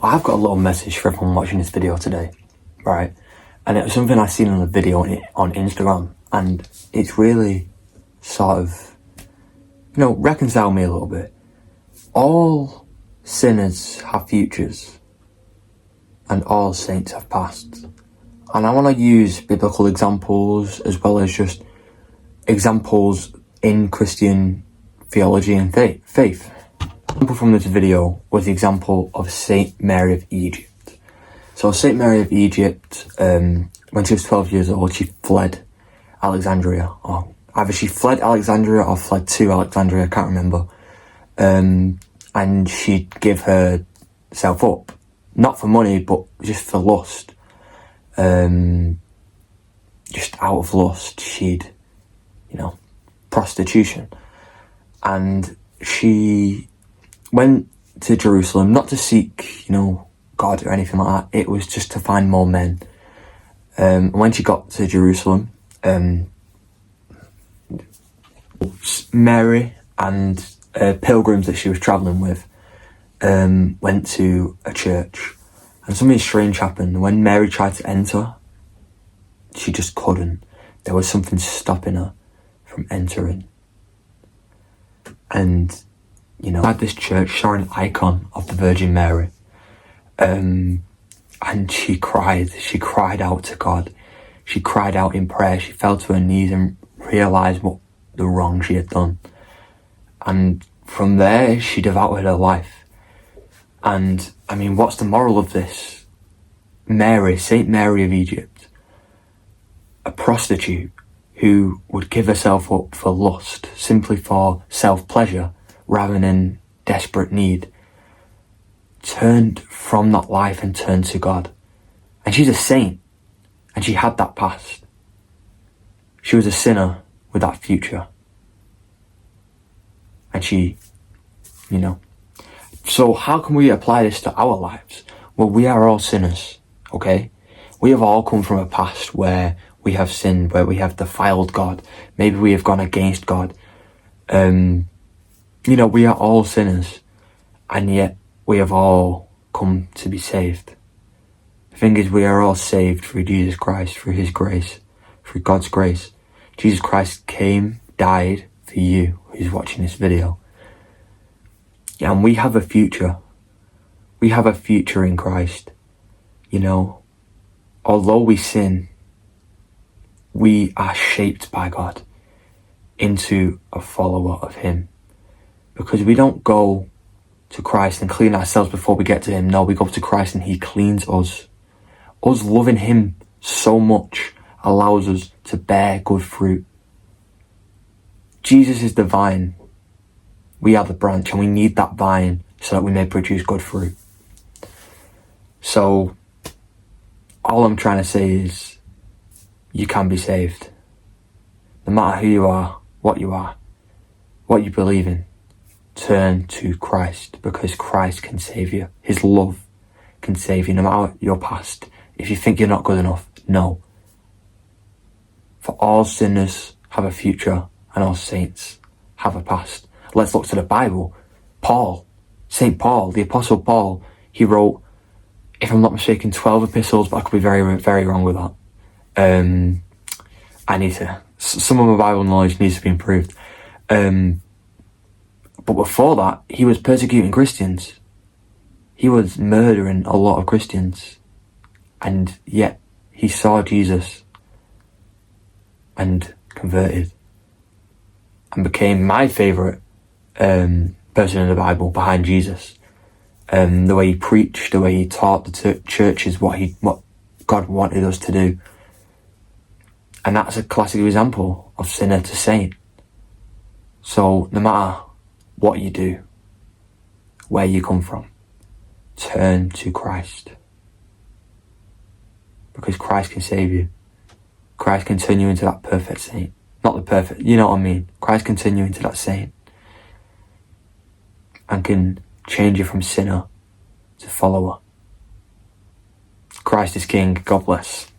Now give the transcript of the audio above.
I've got a little message for everyone watching this video today, right? And it was something I seen on a video on Instagram, and it's really sort of, reconciled me a little bit. All sinners have futures, and all saints have pasts. And I want to use biblical examples as well as just examples in Christian theology and faith. The example from this video was the example of Saint Mary of Egypt. So Saint Mary of Egypt, when she was 12 years old, she fled Alexandria. Or either she fled Alexandria or fled to Alexandria, I can't remember. And she'd give herself up. Not for money, but just for lust. Just out of lust, she'd, prostitution. And she went to Jerusalem, not to seek, God or anything like that. It was just to find more men. When she got to Jerusalem, Mary and pilgrims that she was travelling with went to a church. And something strange happened. When Mary tried to enter, she just couldn't. There was something stopping her from entering. And, at this church saw an icon of the Virgin Mary. And she cried out to God. She cried out in prayer. She fell to her knees and realised what the wrong she had done. And from there, she devoted her life. And, what's the moral of this? Mary, Saint Mary of Egypt, a prostitute who would give herself up for lust, simply for self-pleasure, rather than desperate need, turned from that life and turned to God. And she's a saint, and she had that past. She was a sinner with that future. And she, So how can we apply this to our lives? Well, we are all sinners, okay? We have all come from a past where we have sinned, where we have defiled God. Maybe we have gone against God. We are all sinners, and yet we have all come to be saved. The thing is, we are all saved through Jesus Christ, through his grace, through God's grace. Jesus Christ came, died for you who's watching this video. And we have a future. We have a future in Christ. Although we sin, we are shaped by God into a follower of him. Because we don't go to Christ and clean ourselves before we get to him. No, we go to Christ and he cleans us. Us loving him so much allows us to bear good fruit. Jesus is the vine. We are the branch, and we need that vine so that we may produce good fruit. So, all I'm trying to say is, you can be saved. No matter who you are, what you believe in, turn to Christ, because Christ can save you. His love can save you, no matter your past. If you think you're not good enough, no. For all sinners have a future, and all saints have a past. Let's look to the Bible. St. Paul, the Apostle Paul, he wrote, if I'm not mistaken, 12 epistles, but I could be very, very wrong with that. Some of my Bible knowledge needs to be improved. But before that, he was persecuting Christians. He was murdering a lot of Christians. And yet, he saw Jesus and converted. And became my favourite person in the Bible behind Jesus. The way he preached, the way he taught the churches what God wanted us to do. And that's a classic example of sinner to saint. So no matter what you do, where you come from, turn to Christ. Because Christ can save you. Christ can turn you into that perfect saint. Not the perfect, you know what I mean? Christ can turn you into that saint. And can change you from sinner to follower. Christ is King. God bless.